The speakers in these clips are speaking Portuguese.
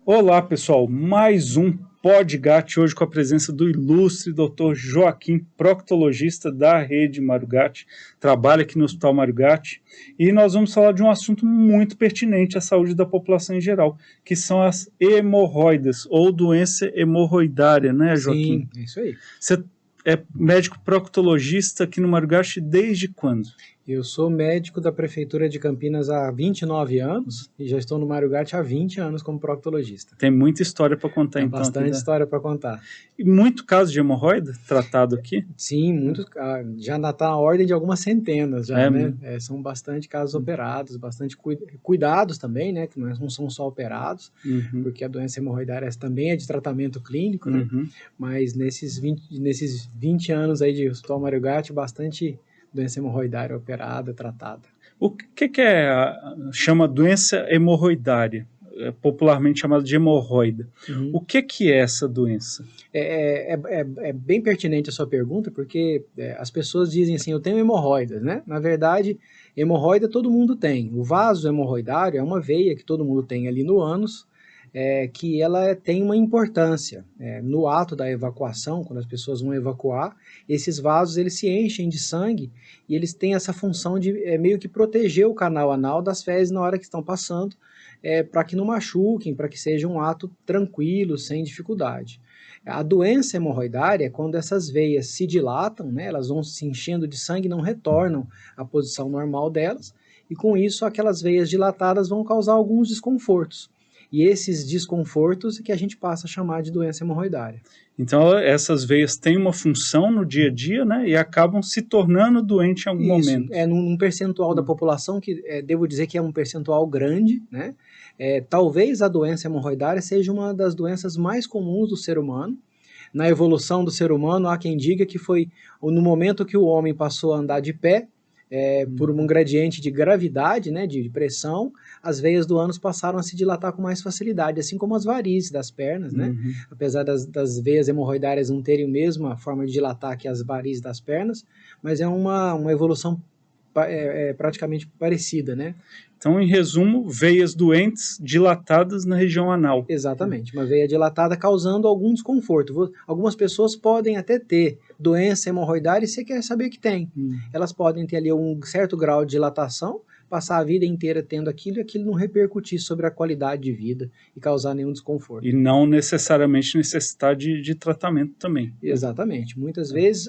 Olá, pessoal, mais um Podgat, hoje com a presença do ilustre Dr. Joaquim, proctologista da rede Mário Gatti, trabalha aqui no Hospital Mário Gatti, e nós vamos falar de um assunto muito pertinente à saúde da população em geral, que são as hemorroidas, ou doença hemorroidária, né, Joaquim? Sim, é isso aí. Você é médico proctologista aqui no Mário Gatti desde quando? Eu sou médico da Prefeitura de Campinas há 29 anos e já estou no Mário Gatti há 20 anos como proctologista. Tem muita história para contar, Tem então. bastante história para contar. E muito caso de hemorroida tratado aqui? Sim, muitos, já está na ordem de algumas centenas já, né? Mesmo? São bastante casos operados, bastante cuidados também, né? Que não são só operados, porque a doença hemorroidária também é de tratamento clínico, né? Mas nesses 20 anos aí de Hospital Mário Gatti, bastante doença hemorroidária operada, tratada. O que chama doença hemorroidária, popularmente chamada de hemorroida? O que é essa doença? É bem pertinente a sua pergunta, porque as pessoas dizem assim, eu tenho hemorroidas, né? Na verdade, hemorroida todo mundo tem. O vaso hemorroidário é uma veia que todo mundo tem ali no ânus, que ela tem uma importância. No ato da evacuação, quando as pessoas vão evacuar, esses vasos eles se enchem de sangue e eles têm essa função de meio que proteger o canal anal das fezes na hora que estão passando, para que não machuquem, para que seja um ato tranquilo, sem dificuldade. A doença hemorroidária é quando essas veias se dilatam, né, elas vão se enchendo de sangue e não retornam à posição normal delas, e com isso aquelas veias dilatadas vão causar alguns desconfortos. E esses desconfortos é que a gente passa a chamar de doença hemorroidária. Então essas veias têm uma função no dia a dia, né, e acabam se tornando doentes em algum momento. Num percentual da população que devo dizer que é um percentual grande, né? Talvez a doença hemorroidária seja uma das doenças mais comuns do ser humano. Na evolução do ser humano, há quem diga que foi no momento que o homem passou a andar de pé, por um gradiente de gravidade, né, de pressão, as veias do ânus passaram a se dilatar com mais facilidade, assim como as varizes das pernas, né? Apesar das veias hemorroidárias não terem a mesma forma de dilatar que as varizes das pernas, mas é uma evolução praticamente parecida, né? Então, em resumo, veias doentes dilatadas na região anal. Exatamente, uma veia dilatada causando algum desconforto. Algumas pessoas podem até ter doença hemorroidária e você quer saber que tem. Elas podem ter ali um certo grau de dilatação, passar a vida inteira tendo aquilo e aquilo não repercutir sobre a qualidade de vida e causar nenhum desconforto. E não necessariamente necessitar de tratamento também. Exatamente. Muitas vezes,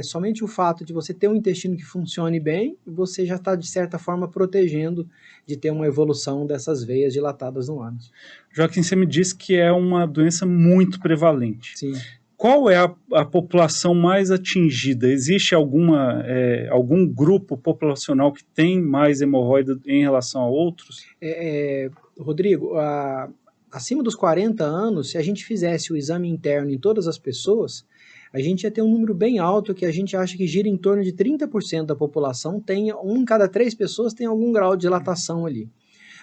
somente o fato de você ter um intestino que funcione bem, você já está, de certa forma, protegendo de ter uma evolução dessas veias dilatadas no ânus. Joaquim, você me disse que é uma doença muito prevalente. Sim. Qual é a população mais atingida? Existe algum grupo populacional que tem mais hemorroida em relação a outros? Rodrigo, acima dos 40 anos, se a gente fizesse o exame interno em todas as pessoas, a gente ia ter um número bem alto que a gente acha que gira em torno de 30% da população, em cada 3 pessoas tem algum grau de dilatação ali.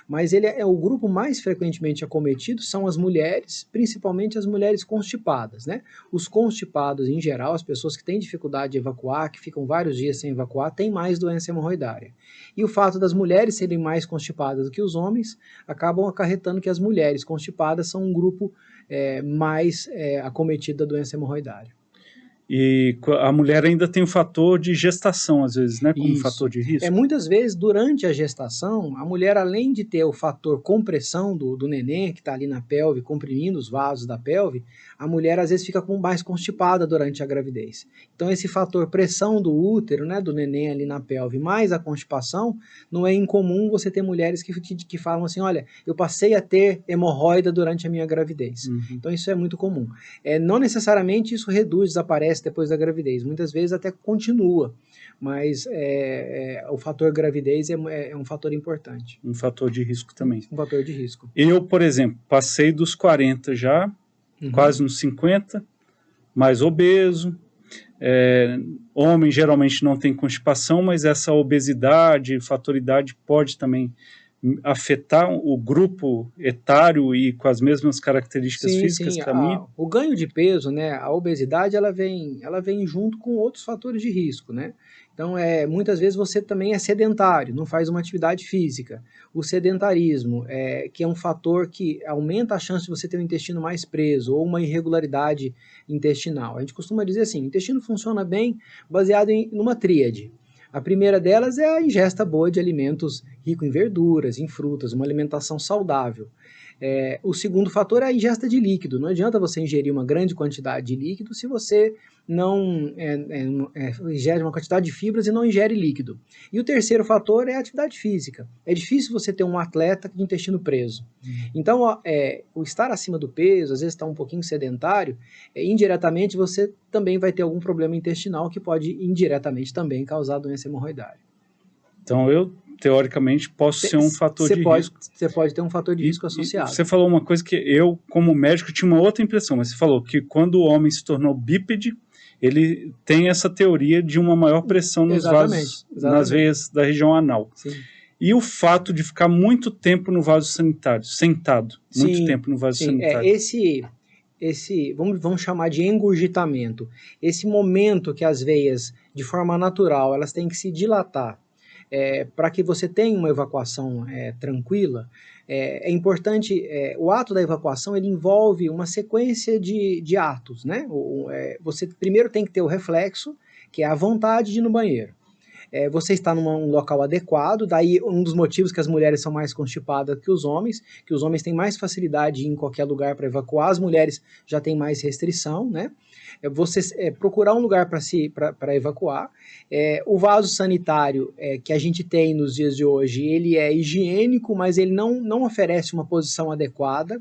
Mas ele o grupo mais frequentemente acometido são as mulheres, principalmente as mulheres constipadas, né? Os constipados, em geral, as pessoas que têm dificuldade de evacuar, que ficam vários dias sem evacuar, têm mais doença hemorroidária. E o fato das mulheres serem mais constipadas do que os homens, acabam acarretando que as mulheres constipadas são um grupo mais acometido da doença hemorroidária. E a mulher ainda tem o fator de gestação, às vezes, né, como fator de risco? Muitas vezes, durante a gestação, a mulher, além de ter o fator compressão do neném, que está ali na pelve, comprimindo os vasos da pelve, a mulher, às vezes, fica mais constipada durante a gravidez. Então, esse fator pressão do útero, né, do neném ali na pelve, mais a constipação, não é incomum você ter mulheres que falam assim, olha, eu passei a ter hemorroida durante a minha gravidez. Então, isso é muito comum. Não necessariamente isso reduz, desaparece depois da gravidez. Muitas vezes até continua, mas o fator gravidez é um fator importante. Um fator de risco também. Um fator de risco. Eu, por exemplo, passei dos 40 já, quase nos 50, mais obeso. Homem geralmente não tem constipação, mas essa obesidade, fator idade pode também afetar o grupo etário e com as mesmas características físicas que a minha? O ganho de peso, né, a obesidade, ela vem junto com outros fatores de risco, né? Então, muitas vezes você também é sedentário, não faz uma atividade física. O sedentarismo, que é um fator que aumenta a chance de você ter um intestino mais preso ou uma irregularidade intestinal. A gente costuma dizer assim, o intestino funciona bem baseado numa tríade. A primeira delas é a ingesta boa de alimentos ricos em verduras, em frutas, uma alimentação saudável. O segundo fator é a ingesta de líquido. Não adianta você ingerir uma grande quantidade de líquido se você não ingere uma quantidade de fibras e não ingere líquido. E o terceiro fator é a atividade física. É difícil você ter um atleta de intestino preso. Então, o estar acima do peso, às vezes está um pouquinho sedentário, indiretamente você também vai ter algum problema intestinal que pode indiretamente também causar doença hemorroidária. Então, eu, teoricamente, posso ser um fator de risco. Você pode ter um fator de risco associado. Você falou uma coisa que eu, como médico, tinha uma outra impressão, mas você falou que quando o homem se tornou bípede, ele tem essa teoria de uma maior pressão nos vasos, nas veias da região anal. Sim. E o fato de ficar muito tempo no vaso sanitário, sentado, muito Sim, tempo no vaso sim. sanitário. Vamos chamar de engurgitamento. Esse momento que as veias, de forma natural, elas têm que se dilatar para que você tenha uma evacuação tranquila, é importante, o ato da evacuação ele envolve uma sequência de atos, né? Você primeiro tem que ter o reflexo, que é a vontade de ir no banheiro. Você está num local adequado, daí um dos motivos que as mulheres são mais constipadas que os homens têm mais facilidade de ir em qualquer lugar para evacuar, as mulheres já têm mais restrição, né? Você procurar um lugar para evacuar. O vaso sanitário que a gente tem nos dias de hoje, ele é higiênico, mas ele não oferece uma posição adequada.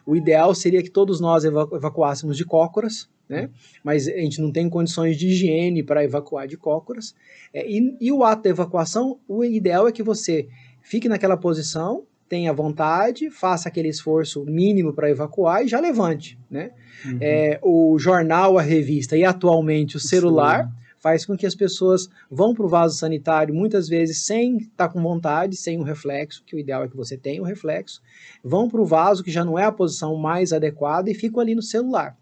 O ideal seria que todos nós evacuássemos de cócoras, né? Mas a gente não tem condições de higiene para evacuar de cócoras. E o ato da evacuação, o ideal é que você fique naquela posição, tenha vontade, faça aquele esforço mínimo para evacuar e já levante, né? O jornal, a revista e atualmente o celular faz com que as pessoas vão para o vaso sanitário muitas vezes sem estar com vontade, sem um reflexo, que o ideal é que você tenha um reflexo, vão para o vaso que já não é a posição mais adequada e ficam ali no celular.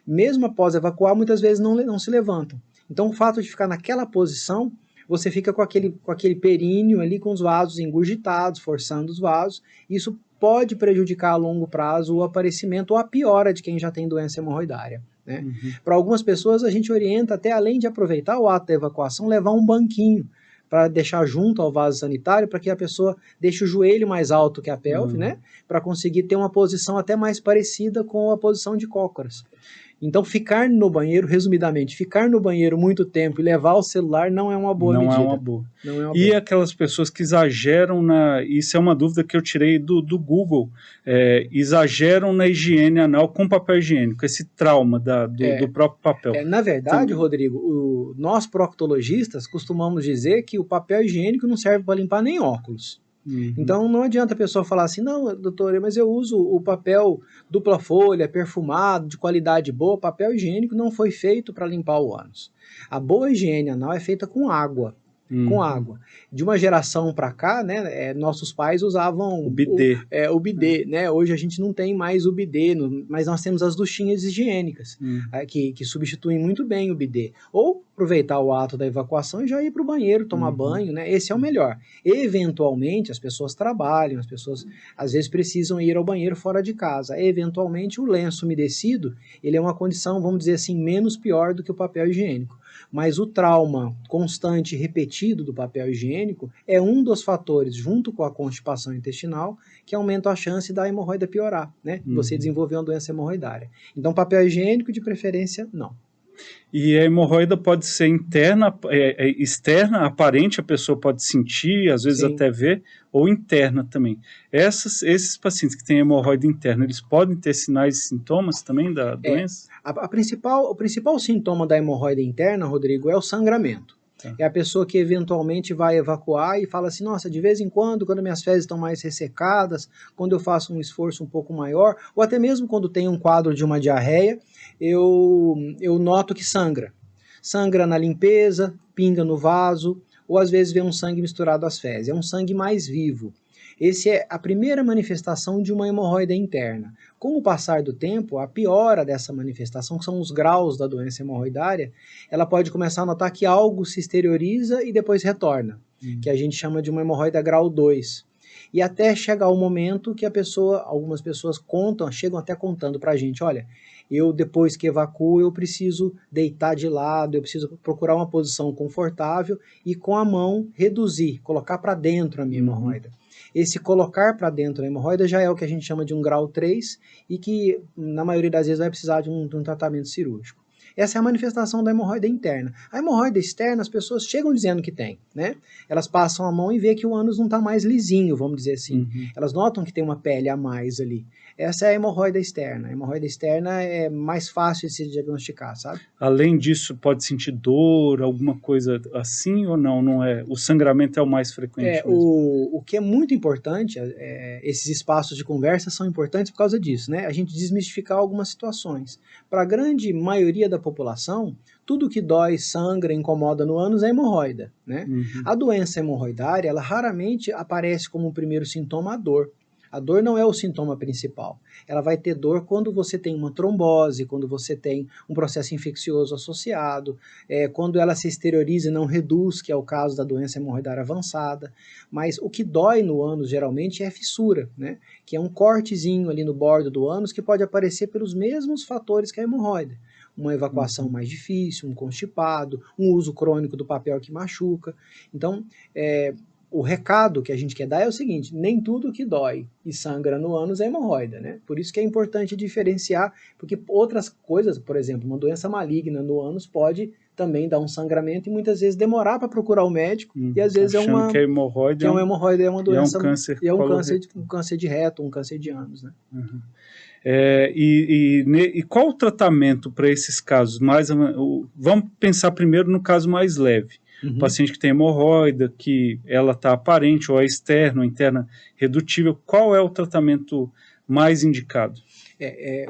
Mesmo após evacuar, muitas vezes não se levantam. Então o fato de ficar naquela posição, você fica com aquele períneo ali com os vasos engurgitados, forçando os vasos. Isso pode prejudicar a longo prazo o aparecimento ou a piora de quem já tem doença hemorroidária, né? Para algumas pessoas a gente orienta até, além de aproveitar o ato da evacuação, levar um banquinho para deixar junto ao vaso sanitário, para que a pessoa deixe o joelho mais alto que a pelve, né? Para conseguir ter uma posição até mais parecida com a posição de cócoras. Então, ficar no banheiro, resumidamente, ficar no banheiro muito tempo e levar o celular não é uma boa medida. Não é uma boa. E aquelas pessoas que exageram isso é uma dúvida que eu tirei do Google, exageram na higiene anal com papel higiênico, esse trauma do próprio papel. Na verdade, Rodrigo, nós proctologistas costumamos dizer que o papel higiênico não serve para limpar nem óculos. Então não adianta a pessoa falar assim, não, doutor, mas eu uso o papel dupla folha, perfumado, de qualidade boa. Papel higiênico não foi feito para limpar o ânus. A boa higiene anal é feita com água. Com água. De uma geração para cá, né, nossos pais usavam o bidê. O bidê, né? Hoje a gente não tem mais o bidê, mas nós temos as duchinhas higiênicas, que substituem muito bem o bidê. Ou aproveitar o ato da evacuação e já ir para o banheiro, tomar banho, né? Esse é o melhor. Eventualmente, as pessoas trabalham, as pessoas às vezes precisam ir ao banheiro fora de casa. Eventualmente, o lenço umedecido, ele é uma condição, vamos dizer assim, menos pior do que o papel higiênico. Mas o trauma constante e repetido do papel higiênico é um dos fatores, junto com a constipação intestinal, que aumenta a chance da hemorroida piorar, né? Você desenvolver uma doença hemorroidária. Então, papel higiênico, de preferência, não. E a hemorroida pode ser interna, externa, aparente, a pessoa pode sentir, às vezes até ver, ou interna também. Esses pacientes que têm hemorroida interna, eles podem ter sinais e sintomas também da doença? O principal sintoma da hemorroida interna, Rodrigo, é o sangramento. É a pessoa que eventualmente vai evacuar e fala assim, nossa, de vez em quando minhas fezes estão mais ressecadas, quando eu faço um esforço um pouco maior, ou até mesmo quando tem um quadro de uma diarreia, eu noto que sangra. Sangra na limpeza, pinga no vaso, ou às vezes vê um sangue misturado às fezes. É um sangue mais vivo. Essa é a primeira manifestação de uma hemorroida interna. Com o passar do tempo, a piora dessa manifestação, que são os graus da doença hemorroidária, ela pode começar a notar que algo se exterioriza e depois retorna, que a gente chama de uma hemorroida grau 2. E até chegar o momento que algumas pessoas chegam até contando pra gente, olha, eu depois que evacuo, eu preciso deitar de lado, eu preciso procurar uma posição confortável e com a mão reduzir, colocar para dentro a minha hemorroida. Esse colocar para dentro a hemorroida já é o que a gente chama de um grau 3 e que na maioria das vezes vai precisar de um tratamento cirúrgico. Essa é a manifestação da hemorroida interna. A hemorroida externa, as pessoas chegam dizendo que tem, né? Elas passam a mão e vê que o ânus não está mais lisinho, vamos dizer assim. Elas notam que tem uma pele a mais ali. Essa é a hemorroida externa. A hemorroida externa é mais fácil de se diagnosticar, sabe? Além disso, pode sentir dor, alguma coisa assim ou não? Não é? O sangramento é o mais frequente mesmo. O que é muito importante, esses espaços de conversa são importantes por causa disso, né? A gente desmistificar algumas situações. Para a grande maioria da população, tudo que dói, sangra, incomoda no ânus é hemorroida, né? A doença hemorroidária, ela raramente aparece como o primeiro sintoma a dor. A dor não é o sintoma principal. Ela vai ter dor quando você tem uma trombose, quando você tem um processo infeccioso associado, quando ela se exterioriza e não reduz, que é o caso da doença hemorroidária avançada. Mas o que dói no ânus geralmente é fissura, né? Que é um cortezinho ali no bordo do ânus que pode aparecer pelos mesmos fatores que a hemorroida. Uma evacuação mais difícil, um constipado, um uso crônico do papel que machuca. Então, o recado que a gente quer dar é o seguinte, nem tudo que dói e sangra no ânus é hemorroida, né? Por isso que é importante diferenciar, porque outras coisas, por exemplo, uma doença maligna no ânus pode também dar um sangramento e muitas vezes demorar para procurar o médico, e às vezes que é hemorroida, é uma hemorroida, é uma doença, é um câncer de reto, um câncer de ânus, né? E qual o tratamento para esses casos? Vamos pensar primeiro no caso mais leve. O paciente que tem hemorroida, que ela está aparente, ou é externa, ou interna redutível, qual é o tratamento mais indicado?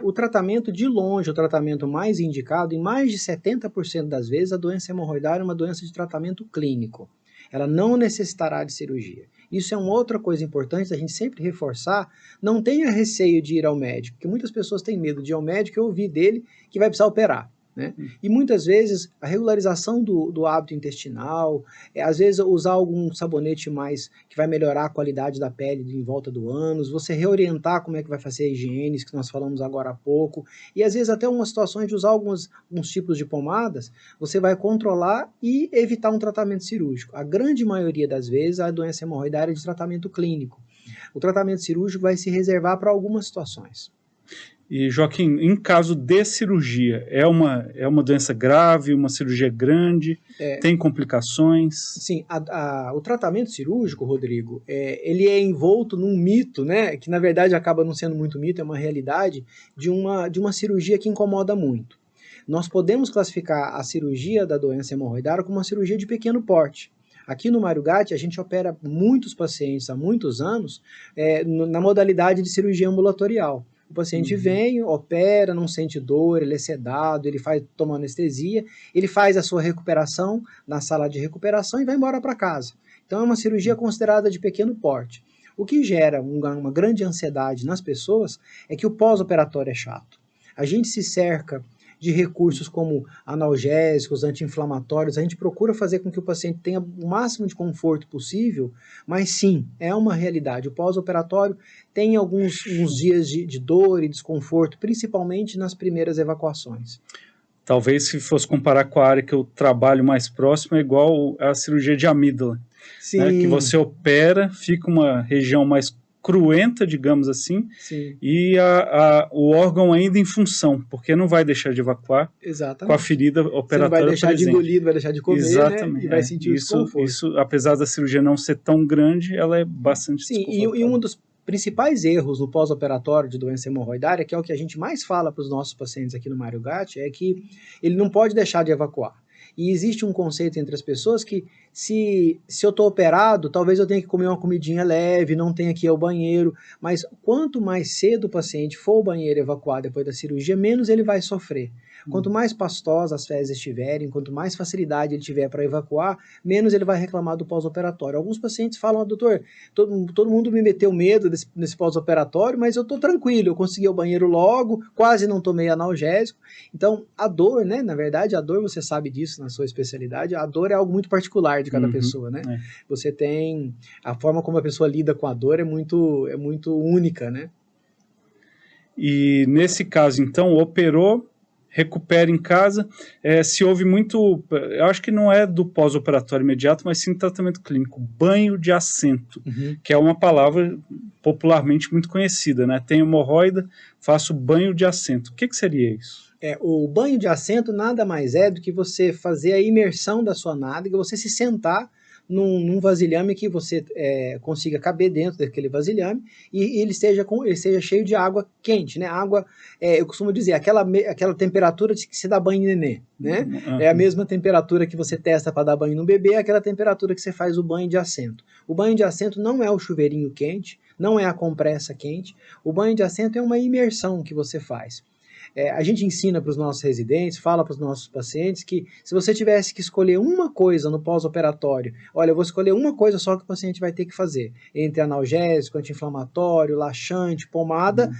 O tratamento, de longe, o tratamento mais indicado, em mais de 70% das vezes, a doença hemorroidária é uma doença de tratamento clínico. Ela não necessitará de cirurgia. Isso é uma outra coisa importante da gente sempre reforçar, não tenha receio de ir ao médico, porque muitas pessoas têm medo de ir ao médico e ouvir dele que vai precisar operar. Né? E muitas vezes a regularização do hábito intestinal, às vezes usar algum sabonete mais que vai melhorar a qualidade da pele em volta do ânus, você reorientar como é que vai fazer a higiene, que nós falamos agora há pouco, e às vezes até umas situações de usar alguns tipos de pomadas, você vai controlar e evitar um tratamento cirúrgico. A grande maioria das vezes a doença hemorroidária é de tratamento clínico. O tratamento cirúrgico vai se reservar para algumas situações. E, Joaquim, em caso de cirurgia, é uma doença grave, uma cirurgia grande, tem complicações? Sim, o tratamento cirúrgico, Rodrigo, ele é envolto num mito, né, que na verdade acaba não sendo muito mito, é uma realidade, de uma cirurgia que incomoda muito. Nós podemos classificar a cirurgia da doença hemorroidária como uma cirurgia de pequeno porte. Aqui no Mário Gatti, a gente opera muitos pacientes há muitos anos na modalidade de cirurgia ambulatorial. O paciente vem, opera, não sente dor, ele é sedado, ele toma anestesia, ele faz a sua recuperação na sala de recuperação e vai embora para casa. Então é uma cirurgia considerada de pequeno porte. O que gera uma grande ansiedade nas pessoas é que o pós-operatório é chato. A gente se cerca de recursos como analgésicos, anti-inflamatórios, a gente procura fazer com que o paciente tenha o máximo de conforto possível, mas sim, é uma realidade. O pós-operatório tem alguns dias de dor e desconforto, principalmente nas primeiras evacuações. Talvez se fosse comparar com a área que eu trabalho mais próximo, é igual a cirurgia de amígdala, né, que você opera, fica uma região mais cruenta, digamos assim, Sim. E o órgão ainda em função, porque não vai deixar de evacuar. Exatamente. Com a ferida operatória presente. Você não vai deixar de engolir, não vai deixar de comer, exatamente, né? E vai sentir o desconforto. Isso, apesar da cirurgia não ser tão grande, ela é bastante desconfortável. E um dos principais erros no pós-operatório de doença hemorroidária, que é o que a gente mais fala para os nossos pacientes aqui no Mário Gatti, é que ele não pode deixar de evacuar. E existe um conceito entre as pessoas que se eu estou operado, talvez eu tenha que comer uma comidinha leve, não tenha que ir ao banheiro, mas quanto mais cedo o paciente for ao banheiro evacuar depois da cirurgia, menos ele vai sofrer. Quanto mais pastosa as fezes estiverem, quanto mais facilidade ele tiver para evacuar, menos ele vai reclamar do pós-operatório. Alguns pacientes falam, doutor, todo mundo me meteu medo nesse pós-operatório, mas eu estou tranquilo, eu consegui o banheiro logo, quase não tomei analgésico. Então, a dor, né, na verdade, a dor, você sabe disso na sua especialidade, a dor é algo muito particular de cada pessoa, né? Você tem, a forma como a pessoa lida com a dor é muito única, né? E nesse caso, então, operou, recupera em casa, se houve muito, eu acho que não é do pós-operatório imediato, mas sim tratamento clínico, banho de assento, que é uma palavra popularmente muito conhecida, né? Tem hemorroida, faço banho de assento. O que seria isso? O banho de assento nada mais é do que você fazer a imersão da sua nádega, você se sentar num vasilhame que você consiga caber dentro daquele vasilhame e ele seja cheio de água quente, né? Água, eu costumo dizer, aquela temperatura de que se dá banho em nenê, né? É a mesma temperatura que você testa para dar banho no bebê, é aquela temperatura que você faz o banho de assento. O banho de assento não é o chuveirinho quente, não é a compressa quente, o banho de assento é uma imersão que você faz. A gente ensina para os nossos residentes, fala para os nossos pacientes que se você tivesse que escolher uma coisa no pós-operatório, olha, eu vou escolher uma coisa só que o paciente vai ter que fazer, entre analgésico, anti-inflamatório, laxante, pomada,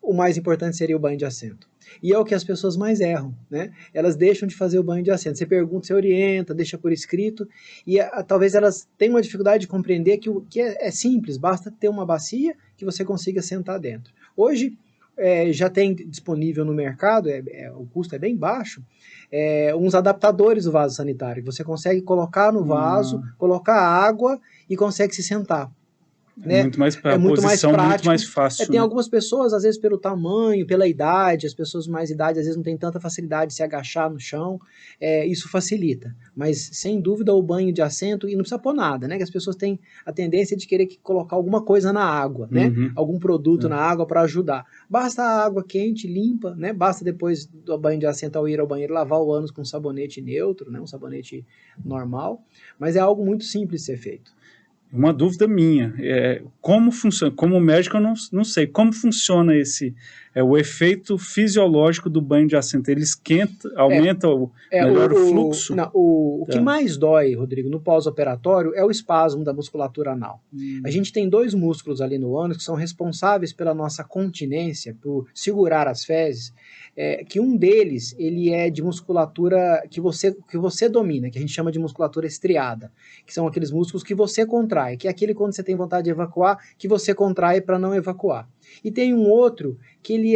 o mais importante seria o banho de assento. E é o que as pessoas mais erram, né? Elas deixam de fazer o banho de assento. Você pergunta, você orienta, deixa por escrito, e talvez elas tenham uma dificuldade de compreender que o que é simples, basta ter uma bacia que você consiga sentar dentro. Hoje, já tem disponível no mercado, o custo é bem baixo, uns adaptadores do vaso sanitário, que você consegue colocar no vaso, colocar água e consegue se sentar. Né? Muito mais prático, muito mais fácil. Tem algumas pessoas, às vezes pelo tamanho, pela idade, as pessoas com mais idade às vezes não têm tanta facilidade de se agachar no chão, isso facilita. Mas sem dúvida o banho de assento, e não precisa pôr nada, né? Que as pessoas têm a tendência de querer colocar alguma coisa na água, né? Algum produto na água para ajudar. Basta a água quente, limpa, né? Basta depois do banho de assento, ao ir ao banheiro, lavar o ânus com sabonete neutro, né? Um sabonete normal, mas é algo muito simples de ser feito. Uma dúvida minha, como funciona, como médico eu não sei, como funciona o efeito fisiológico do banho de assento? Ele esquenta, aumenta, melhora o fluxo? O que mais dói, Rodrigo, no pós-operatório é o espasmo da musculatura anal. A gente tem 2 músculos ali no ânus que são responsáveis pela nossa continência, por segurar as fezes, que um deles, ele é de musculatura que você domina, que a gente chama de musculatura estriada, que são aqueles músculos que você contrai, que é aquele quando você tem vontade de evacuar, que você contrai para não evacuar. E tem um outro que ele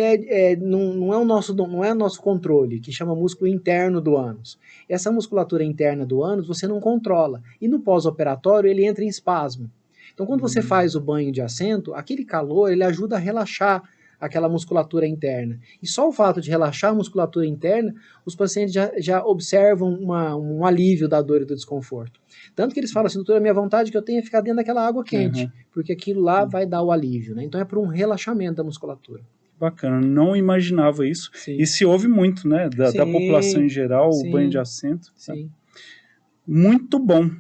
não é o nosso controle, que chama músculo interno do ânus. Essa musculatura interna do ânus você não controla, e no pós-operatório ele entra em espasmo. Então quando você faz o banho de assento, aquele calor ele ajuda a relaxar aquela musculatura interna. E só o fato de relaxar a musculatura interna, os pacientes já observam um alívio da dor e do desconforto. Tanto que eles falam assim, doutora, a minha vontade é que eu tenha ficar dentro daquela água quente, porque aquilo lá vai dar o alívio, né? Então é por um relaxamento da musculatura. Bacana, não imaginava isso. Sim. E se ouve muito, né, da população em geral, o banho de assento. Sim. Tá? Muito bom.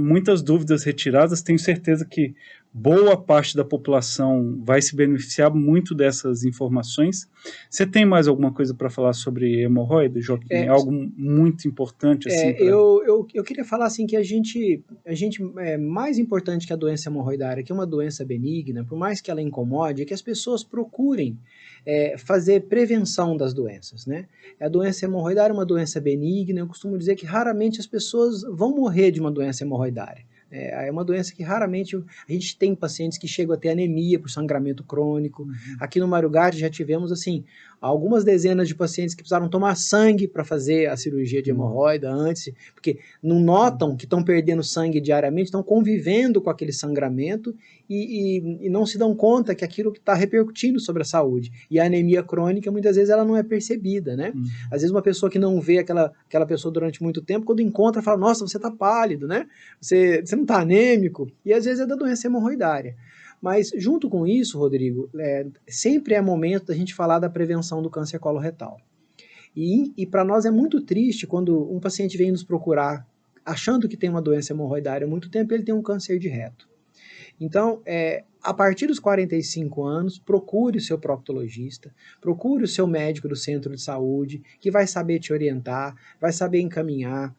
Muitas dúvidas retiradas, tenho certeza que boa parte da população vai se beneficiar muito dessas informações. Você tem mais alguma coisa para falar sobre hemorroida, Joaquim? Algo muito importante? Assim, eu queria falar assim que a gente mais importante que a doença hemorroidária, que é uma doença benigna, por mais que ela incomode, é que as pessoas procurem fazer prevenção das doenças, né? A doença hemorroidária é uma doença benigna, eu costumo dizer que raramente as pessoas vão morrer de uma doença hemorroidária. É uma doença que raramente a gente tem pacientes que chegam a ter anemia por sangramento crônico. Aqui no Mário Gatti já tivemos assim algumas dezenas de pacientes que precisaram tomar sangue para fazer a cirurgia de hemorroida antes, porque não notam que estão perdendo sangue diariamente, estão convivendo com aquele sangramento e não se dão conta que aquilo está repercutindo sobre a saúde. E a anemia crônica, muitas vezes, ela não é percebida, né? Às vezes uma pessoa que não vê aquela pessoa durante muito tempo, quando encontra, fala, nossa, você está pálido, né? Você não está anêmico, e às vezes é da doença hemorroidária. Mas junto com isso, Rodrigo, sempre é momento da gente falar da prevenção do câncer coloretal. E para nós é muito triste quando um paciente vem nos procurar achando que tem uma doença hemorroidária há muito tempo e ele tem um câncer de reto. Então, a partir dos 45 anos, procure o seu proctologista, procure o seu médico do centro de saúde, que vai saber te orientar, vai saber encaminhar.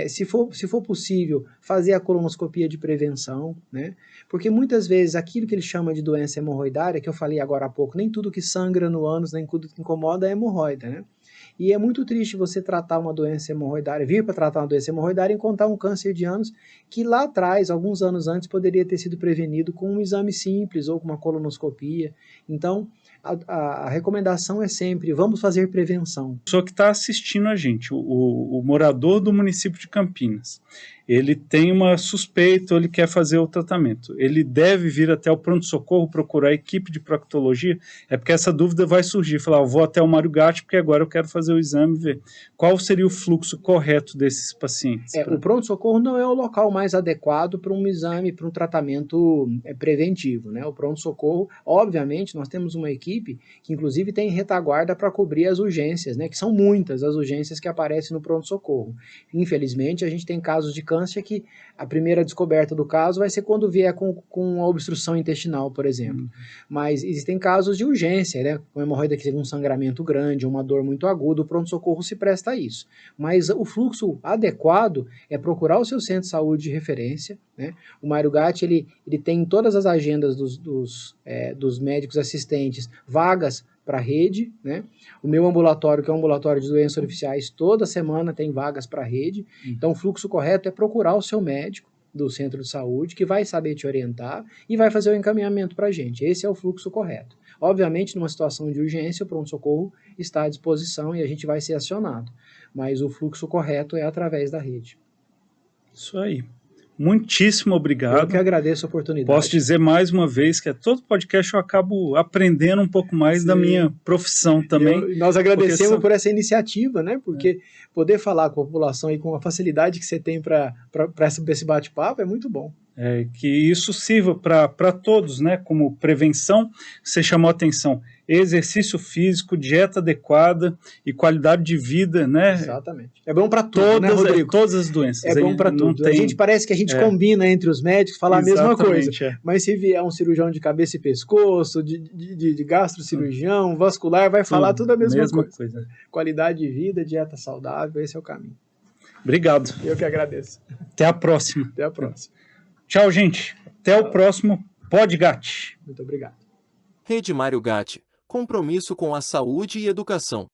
Se for possível, fazer a colonoscopia de prevenção, né? Porque muitas vezes aquilo que ele chama de doença hemorroidária, que eu falei agora há pouco, nem tudo que sangra no ânus, nem tudo que incomoda é hemorroida, né? E é muito triste você tratar uma doença hemorroidária, vir para tratar uma doença hemorroidária e encontrar um câncer de ânus que lá atrás, alguns anos antes, poderia ter sido prevenido com um exame simples ou com uma colonoscopia. Então, a recomendação é sempre, vamos fazer prevenção. Só que está assistindo a gente, o morador do município de Campinas, ele tem uma suspeita, ele quer fazer o tratamento. Ele deve vir até o pronto-socorro procurar a equipe de proctologia? É porque essa dúvida vai surgir, falar, eu vou até o Mário Gatti porque agora eu quero fazer o exame e ver. Qual seria o fluxo correto desses pacientes? O pronto-socorro não é o local mais adequado para um exame, para um tratamento preventivo, né? O pronto-socorro, obviamente, nós temos uma equipe que inclusive tem retaguarda para cobrir as urgências, né? Que são muitas as urgências que aparecem no pronto-socorro. Infelizmente, a gente tem casos de câncer que a primeira descoberta do caso vai ser quando vier com a obstrução intestinal, por exemplo. Mas existem casos de urgência, né? Com hemorroida que tem um sangramento grande, uma dor muito aguda, o pronto-socorro se presta a isso. Mas o fluxo adequado é procurar o seu centro de saúde de referência, né? O Mário Gatti, ele tem em todas as agendas dos médicos assistentes vagas para a rede, né? O meu ambulatório, que é um ambulatório de doenças oficiais, toda semana tem vagas para a rede. Então, o fluxo correto é procurar o seu médico do centro de saúde, que vai saber te orientar e vai fazer o encaminhamento para a gente. Esse é o fluxo correto. Obviamente, numa situação de urgência, o pronto-socorro está à disposição e a gente vai ser acionado. Mas o fluxo correto é através da rede. Isso aí. Muitíssimo obrigado. Eu que agradeço a oportunidade. Posso dizer mais uma vez que a todo podcast eu acabo aprendendo um pouco mais da minha profissão também. Nós agradecemos por essa iniciativa, né? Porque poder falar com a população e com a facilidade que você tem para esse bate-papo é muito bom. Que isso sirva para todos, né? Como prevenção, você chamou a atenção. Exercício físico, dieta adequada e qualidade de vida, né? Exatamente. É bom para tudo, né, Rodrigo? Todas as doenças. É bom para tudo. A gente parece que a gente combina entre os médicos falar a mesma coisa. Mas se vier um cirurgião de cabeça e pescoço, de gastrocirurgião, vascular, vai falar tudo a mesma coisa. Qualidade de vida, dieta saudável, esse é o caminho. Obrigado. Eu que agradeço. Até a próxima. Até a próxima. Tchau, gente. Até o próximo Podgatti. Muito obrigado. Rede Mário Gatti. Compromisso com a saúde e educação.